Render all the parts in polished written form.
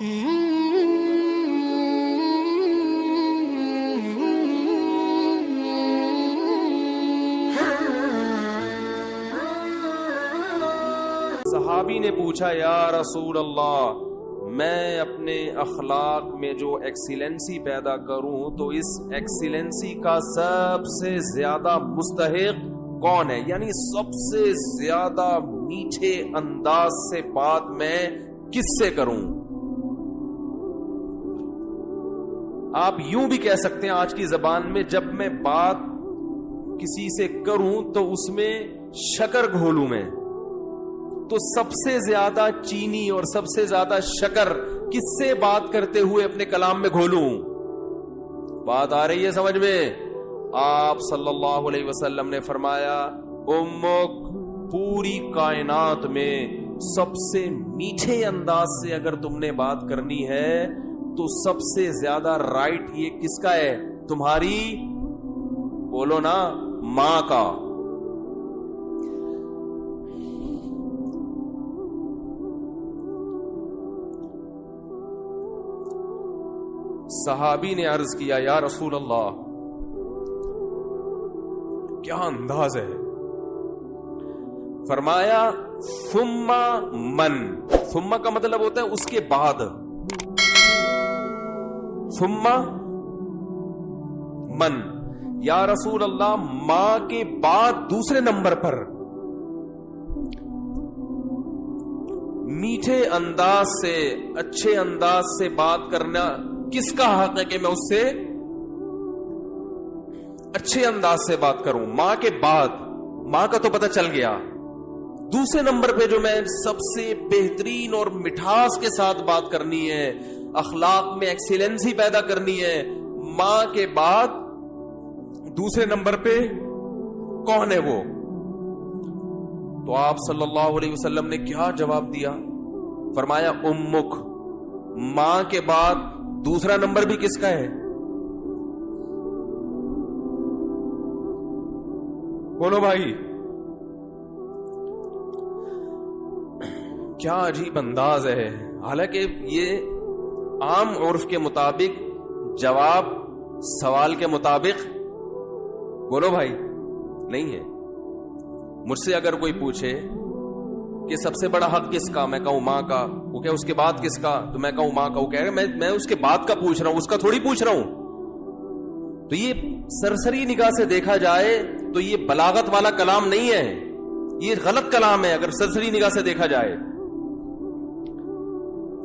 صحابی نے پوچھا یا رسول اللہ میں اپنے اخلاق میں جو ایکسیلنسی پیدا کروں تو اس ایکسیلنسی کا سب سے زیادہ مستحق کون ہے؟ یعنی سب سے زیادہ میٹھے انداز سے بات میں کس سے کروں؟ آپ یوں بھی کہہ سکتے ہیں آج کی زبان میں جب میں بات کسی سے کروں تو اس میں شکر گھولوں میں، تو سب سے زیادہ چینی اور سب سے زیادہ شکر کس سے بات کرتے ہوئے اپنے کلام میں گھولوں؟ بات آ رہی ہے سمجھ میں؟ آپ صلی اللہ علیہ وسلم نے فرمایا امک، پوری کائنات میں سب سے میٹھے انداز سے اگر تم نے بات کرنی ہے تو سب سے زیادہ رائٹ یہ کس کا ہے؟ تمہاری، بولو نا، ماں کا۔ صحابی نے عرض کیا یا رسول اللہ کیا انداز ہے؟ فرمایا ثم من، ثم کا مطلب ہوتا ہے اس کے بعد، ثم من، یا رسول اللہ ماں کے بعد دوسرے نمبر پر میٹھے انداز سے، اچھے انداز سے بات کرنا کس کا حق ہے کہ میں اس سے اچھے انداز سے بات کروں؟ ماں کے بعد، ماں کا تو پتہ چل گیا، دوسرے نمبر پہ جو میں سب سے بہترین اور مٹھاس کے ساتھ بات کرنی ہے، اخلاق میں ایکسیلنسی پیدا کرنی ہے، ماں کے بعد دوسرے نمبر پہ کون ہے وہ؟ تو آپ صلی اللہ علیہ وسلم نے کیا جواب دیا؟ فرمایا امک، ماں کے بعد دوسرا نمبر بھی کس کا ہے؟ بولو بھائی، کیا عجیب انداز ہے۔ حالانکہ یہ عام عرف کے مطابق جواب سوال کے مطابق، بولو بھائی، نہیں ہے۔ مجھ سے اگر کوئی پوچھے کہ سب سے بڑا حق کس کا، میں کہوں ماں کا، وہ کہ اس کے بعد کس کا، تو میں کہوں ماں کا، وہ کہہ رہے میں اس کے بعد کا پوچھ رہا ہوں، اس کا تھوڑی پوچھ رہا ہوں۔ تو یہ سرسری نگاہ سے دیکھا جائے تو یہ بلاغت والا کلام نہیں ہے، یہ غلط کلام ہے اگر سرسری نگاہ سے دیکھا جائے،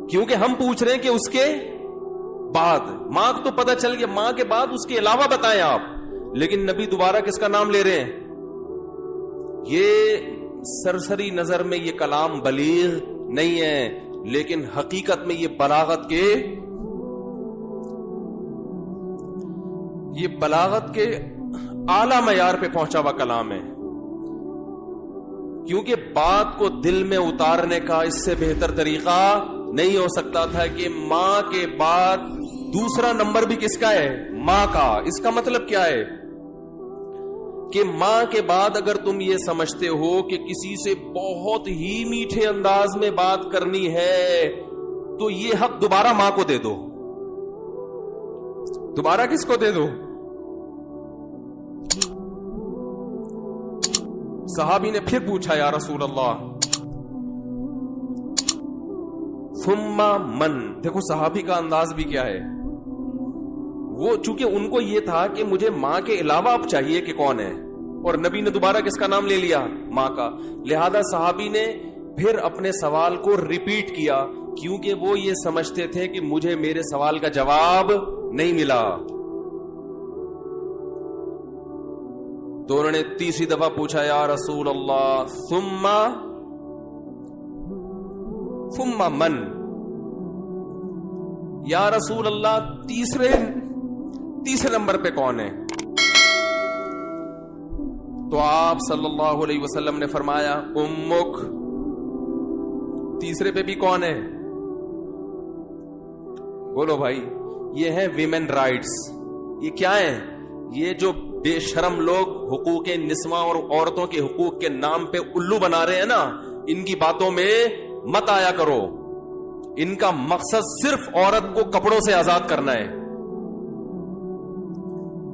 کیونکہ ہم پوچھ رہے ہیں کہ اس کے بعد، ماں کو تو پتہ چل گیا، ماں کے بعد اس کے علاوہ بتائیں آپ، لیکن نبی دوبارہ کس کا نام لے رہے ہیں؟ یہ سرسری نظر میں یہ کلام بلیغ نہیں ہے، لیکن حقیقت میں یہ بلاغت کے اعلی معیار پہ پہنچا ہوا کلام ہے، کیونکہ بات کو دل میں اتارنے کا اس سے بہتر طریقہ نہیں ہو سکتا تھا کہ ماں کے بعد دوسرا نمبر بھی کس کا ہے؟ ماں کا۔ اس کا مطلب کیا ہے کہ ماں کے بعد اگر تم یہ سمجھتے ہو کہ کسی سے بہت ہی میٹھے انداز میں بات کرنی ہے تو یہ حق دوبارہ ماں کو دے دو۔ دوبارہ کس کو دے دو؟ صحابی نے پھر پوچھا یا رسول اللہ ثم من، دیکھو صحابی کا انداز بھی کیا ہے، وہ چونکہ ان کو یہ تھا کہ مجھے ماں کے علاوہ اب چاہیے کہ کون ہے، اور نبی نے دوبارہ کس کا نام لے لیا؟ ماں کا۔ لہذا صحابی نے پھر اپنے سوال کو ریپیٹ کیا، کیونکہ وہ یہ سمجھتے تھے کہ مجھے میرے سوال کا جواب نہیں ملا۔ تو انہوں نے تیسری دفعہ پوچھا یا رسول اللہ ثم من، یا رسول اللہ تیسرے نمبر پہ کون ہے؟ تو آپ صلی اللہ علیہ وسلم نے فرمایا امک، تیسرے پہ بھی کون ہے؟ بولو بھائی، یہ ہے ویمن رائٹس۔ یہ کیا ہے؟ یہ جو بے شرم لوگ حقوق نسواں اور عورتوں کے حقوق کے نام پہ الو بنا رہے ہیں نا، ان کی باتوں میں مت آیا کرو۔ ان کا مقصد صرف عورت کو کپڑوں سے آزاد کرنا ہے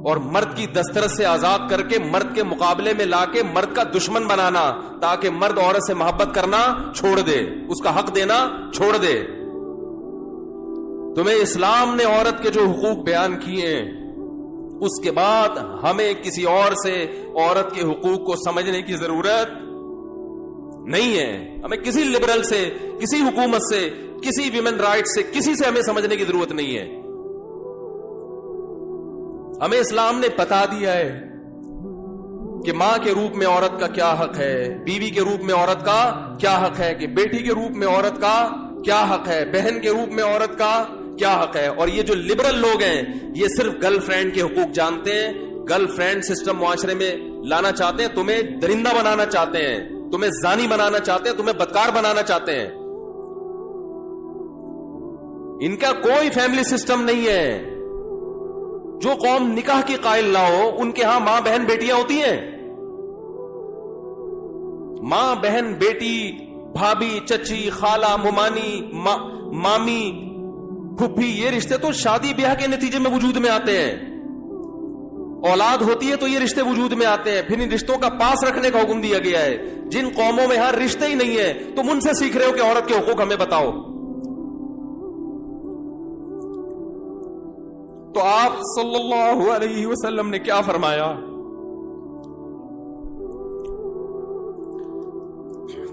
اور مرد کی دسترس سے آزاد کر کے مرد کے مقابلے میں لا کے مرد کا دشمن بنانا، تاکہ مرد عورت سے محبت کرنا چھوڑ دے، اس کا حق دینا چھوڑ دے۔ تمہیں اسلام نے عورت کے جو حقوق بیان کیے ہیں، اس کے بعد ہمیں کسی اور سے عورت کے حقوق کو سمجھنے کی ضرورت نہیں ہے۔ ہمیں کسی لبرل سے، کسی حکومت سے، کسی ویمن رائٹ سے، کسی سے ہمیں سمجھنے کی ضرورت نہیں ہے۔ ہمیں اسلام نے بتا دیا ہے کہ ماں کے روپ میں عورت کا کیا حق ہے، بیوی کے روپ میں عورت کا کیا حق ہے، کہ بیٹی کے روپ میں عورت کا کیا حق ہے، بہن کے روپ میں عورت کا کیا حق ہے۔ اور یہ جو لبرل لوگ ہیں یہ صرف گرل فرینڈ کے حقوق جانتے ہیں، گرل فرینڈ سسٹم معاشرے میں لانا چاہتے ہیں، تمہیں درندہ بنانا چاہتے ہیں، تمہیں زانی بنانا چاہتے ہیں، تمہیں بدکار بنانا چاہتے ہیں۔ ان کا کوئی فیملی سسٹم نہیں ہے۔ جو قوم نکاح کی قائل نہ ہو ان کے ہاں ماں بہن بیٹیاں ہوتی ہیں۔ ماں بہن بیٹی، بھابھی چچی خالہ ممانی مامی پھپھی، یہ رشتے تو شادی بیاہ کے نتیجے میں وجود میں آتے ہیں۔ اولاد ہوتی ہے تو یہ رشتے وجود میں آتے ہیں، پھر ان رشتوں کا پاس رکھنے کا حکم دیا گیا ہے۔ جن قوموں میں ہاں رشتے ہی نہیں ہے تم ان سے سیکھ رہے ہو کہ عورت کے حقوق ہمیں بتاؤ۔ تو آپ صلی اللہ علیہ وسلم نے کیا فرمایا؟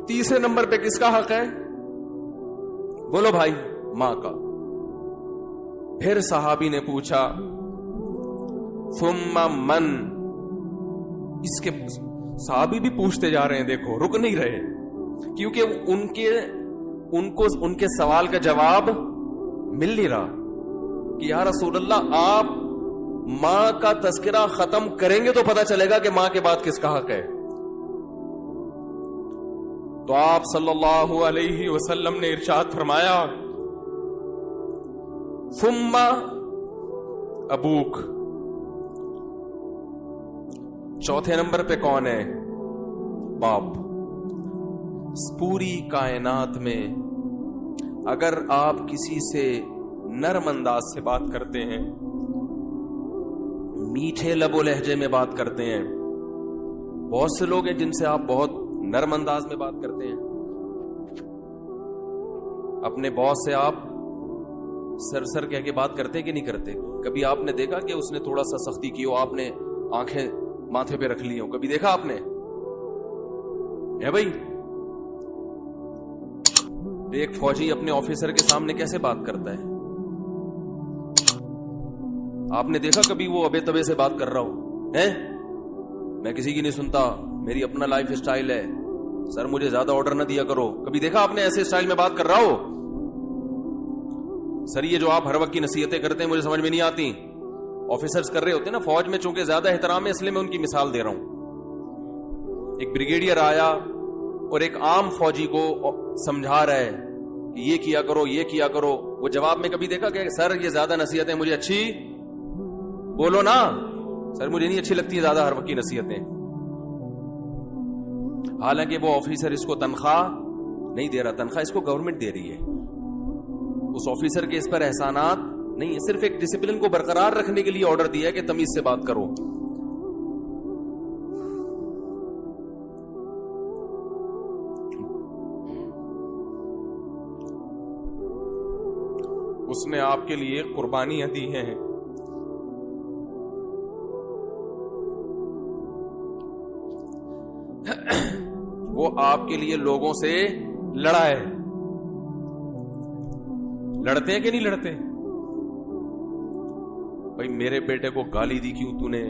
تیسرے نمبر پہ کس کا حق ہے؟ بولو بھائی، ماں کا۔ پھر صحابی نے پوچھا ثم من؟ اس کے صحابی بھی پوچھتے جا رہے ہیں، دیکھو رک نہیں رہے، کیونکہ ان کے سوال کا جواب مل نہیں رہا کہ یا رسول اللہ آپ ماں کا تذکرہ ختم کریں گے تو پتہ چلے گا کہ ماں کے بعد کس کا حق ہے۔ تو آپ صلی اللہ علیہ وسلم نے ارشاد فرمایا ثم ابوک۔ چوتھے نمبر پہ کون ہے؟ باپ۔ پوری کائنات میں اگر آپ کسی سے نرم انداز سے بات کرتے ہیں، میٹھے لب و لہجے میں بات کرتے ہیں، بہت سے لوگ ہیں جن سے آپ بہت نرم انداز میں بات کرتے ہیں، اپنے باس سے آپ سر کہہ کے بات کرتے کہ نہیں کرتے؟ کبھی آپ نے دیکھا کہ اس نے تھوڑا سا سختی کی ہو، آپ نے آنکھیں ماتھے پہ رکھ لی ہو؟ کبھی دیکھا آپ نے؟ ہے بھائی، ایک فوجی اپنے آفیسر کے سامنے کیسے بات کرتا ہے؟ آپ نے دیکھا کبھی وہ ابے تبے سے بات کر رہا ہوں ہے؟ میں کسی کی نہیں سنتا، میری اپنا لائف سٹائل ہے، سر مجھے زیادہ آرڈر نہ دیا کرو؟ کبھی دیکھا آپ نے ایسے سٹائل میں بات کر رہا ہو؟ سر یہ جو آپ ہر وقت کی نصیحتیں کرتے ہیں مجھے سمجھ میں نہیں آتی۔ آفیسرز کر رہے ہوتے ہیں نا، فوج میں چونکہ زیادہ احترام ہے اس لیے میں ان کی مثال دے رہا ہوں۔ ایک بریگیڈیئر آیا اور ایک عام فوجی کو سمجھا رہا ہے کہ یہ کیا کرو یہ کیا کرو، وہ جواب میں کبھی دیکھا کہ سر یہ زیادہ نصیحتیں مجھے اچھی بولو نا، سر مجھے نہیں اچھی لگتی زیادہ ہر وقت کی نصیحتیں۔ حالانکہ وہ آفیسر اس کو تنخواہ نہیں دے رہا، تنخواہ اس کو گورنمنٹ دے رہی ہے، اس آفیسر کے اس پر احسانات نہیں ہے، صرف ایک ڈسپلن کو برقرار رکھنے کے لیے آرڈر دیا ہے کہ تمیز سے بات کرو۔ اس نے آپ کے لیے قربانیاں دی ہیں، وہ آپ کے لیے لوگوں سے لڑا ہے۔ لڑتے ہیں کہ نہیں لڑتے؟ بھائی میرے بیٹے کو گالی دی کیوں تو نے؟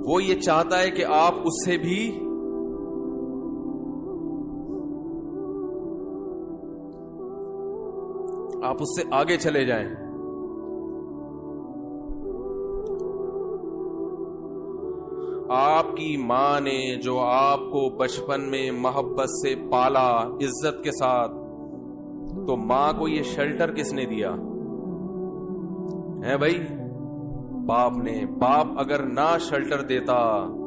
وہ یہ چاہتا ہے کہ آپ اس سے بھی آپ اس سے آگے چلے جائیں۔ آپ کی ماں نے جو آپ کو بچپن میں محبت سے پالا عزت کے ساتھ، تو ماں کو یہ شیلٹر کس نے دیا ہے بھائی؟ باپ نے۔ باپ اگر نہ شیلٹر دیتا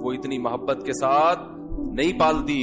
وہ اتنی محبت کے ساتھ نہیں پالتی۔